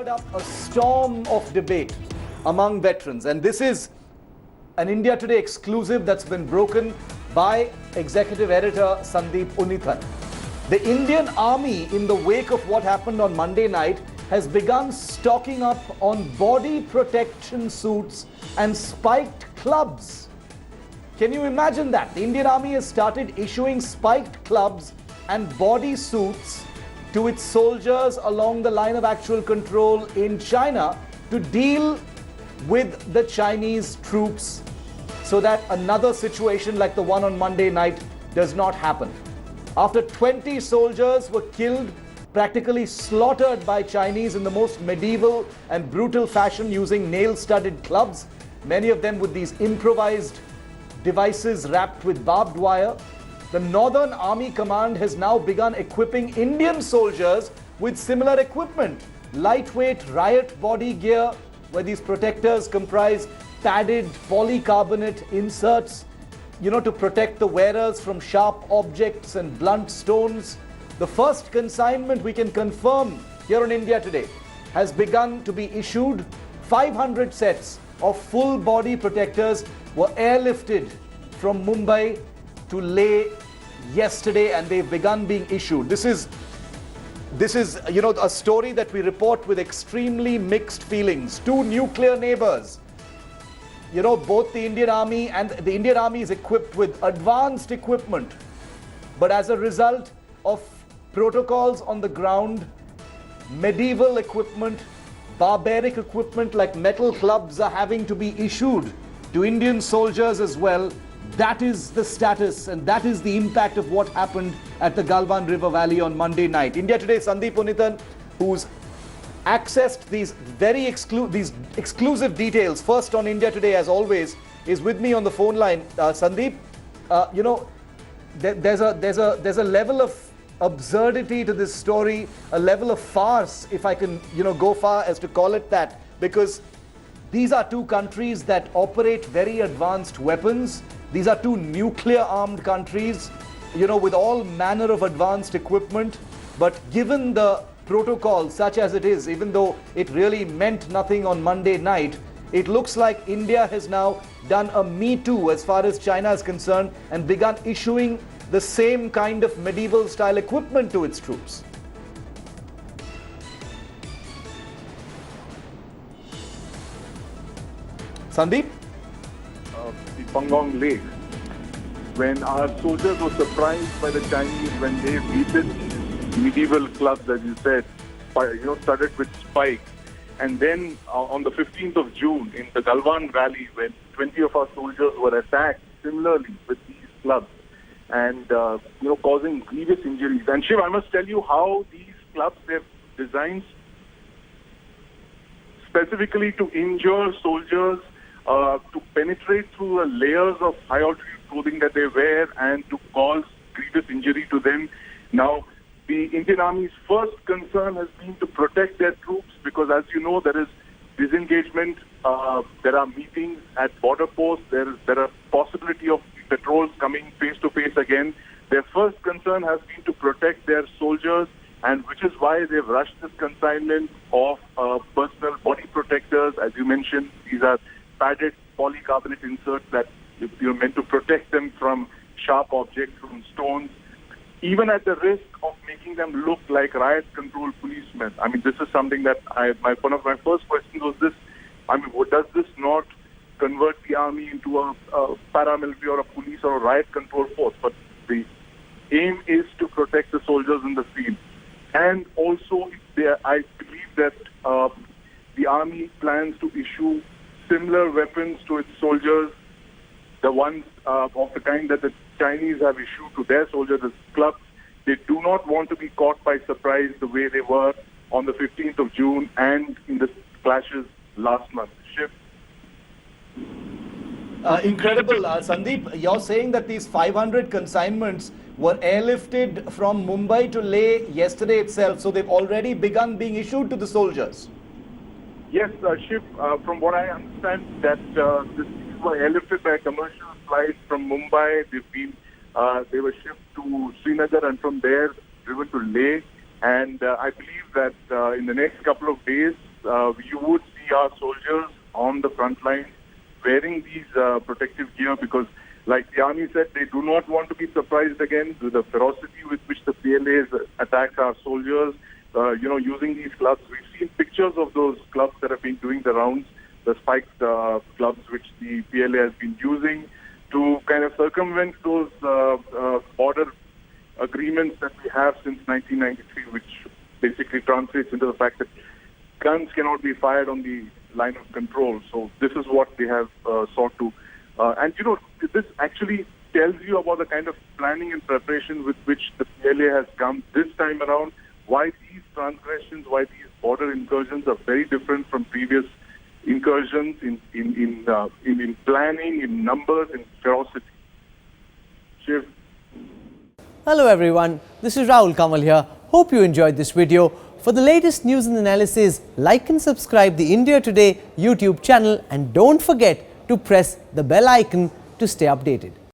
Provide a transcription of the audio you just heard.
stirred up a storm of debate among veterans, and this is an India Today exclusive that's been broken by executive editor Sandeep Unithan. The Indian Army, in the wake of what happened on Monday night, has begun stocking up on body protection suits and spiked clubs. Can you imagine that? The Indian Army has started issuing spiked clubs and body suits to its soldiers along the line of actual control in China to deal with the Chinese troops so that another situation like the one on Monday night does not happen. After 20 soldiers were killed, practically slaughtered by Chinese in the most medieval and brutal fashion using nail-studded clubs, many of them with these improvised devices wrapped with barbed wire, the Northern Army Command has now begun equipping Indian soldiers with similar equipment. Lightweight riot body gear, where these protectors comprise padded polycarbonate inserts, to protect the wearers from sharp objects and blunt stones. The first consignment, we can confirm here on India Today, has begun to be issued. 500 sets of full body protectors were airlifted from Mumbai to Leh yesterday, and they've begun being issued. This is a story that we report with extremely mixed feelings. Two nuclear neighbors, both the Indian Army and the Indian Army is equipped with advanced equipment, but as a result of protocols on the ground, medieval equipment, barbaric equipment like metal clubs are having to be issued to Indian soldiers as well. That is the status, and that is the impact of what happened at the Galwan River Valley on Monday night. India Today Sandeep Unithan, who's accessed these exclusive details first on India Today as always, is with me on the phone line. Sandeep, there's a level of absurdity to this story, a level of farce, if I can go far as to call it that, because these are two countries that operate very advanced weapons. These are two nuclear armed countries, with all manner of advanced equipment. But given the protocol such as it is, even though it really meant nothing on Monday night, it looks like India has now done a Me Too as far as China is concerned and begun issuing the same kind of medieval style equipment to its troops. Sandeep? The Pangong Lake, when our soldiers were surprised by the Chinese when they weakened medieval clubs, as you said, studded with spikes. And then on the 15th of June in the Galwan Valley, when 20 of our soldiers were attacked similarly with these clubs and causing grievous injuries. And Shiv, I must tell you how these clubs, they've designed specifically to injure soldiers, to penetrate through the layers of high altitude clothing that they wear and to cause grievous injury to them. Now, the Indian Army's first concern has been to protect their troops because, as you know, there is disengagement, there are meetings at border posts, there are possibility of patrols coming face to face again. Their first concern has been to protect their soldiers, and which is why they've rushed this consignment of personal body protectors. As you mentioned, these are padded polycarbonate inserts that you're meant to protect them from sharp objects, from stones, even at the risk of making them look like riot control policemen. I mean, this is something that one of my first questions was this. I mean, does this not convert the army into a paramilitary or a police or a riot control force? But the aim is to protect the soldiers in the field. And also, I believe that the army plans to issue similar weapons to its soldiers, the ones of the kind that the Chinese have issued to their soldiers as clubs. They do not want to be caught by surprise the way they were on the 15th of June and in the clashes last month. Shiv? Incredible. Sandeep, you're saying that these 500 consignments were airlifted from Mumbai to Leh yesterday itself, so they've already begun being issued to the soldiers. Yes, Shiv, from what I understand, that these were airlifted by a commercial flight from Mumbai. They were shipped to Srinagar and from there driven to Leh. And I believe that in the next couple of days, you would see our soldiers on the front line wearing these protective gear because, like the army said, they do not want to be surprised again with the ferocity with which the PLA has attacked our soldiers, using these clubs. We've seen pictures of those clubs that have been doing the rounds, the spiked clubs which the PLA has been using to kind of circumvent those border agreements that we have since 1993, which basically translates into the fact that guns cannot be fired on the line of control. So this is what they have sought to. This actually tells you about the kind of planning and preparation with which the PLA has come this time around, why these transgressions, why these border incursions are very different from previous incursions in planning, in numbers, in ferocity. Shiv. Hello everyone, this is Rahul Kamal here. Hope you enjoyed this video. For the latest news and analysis, like and subscribe the India Today YouTube channel and don't forget to press the bell icon to stay updated.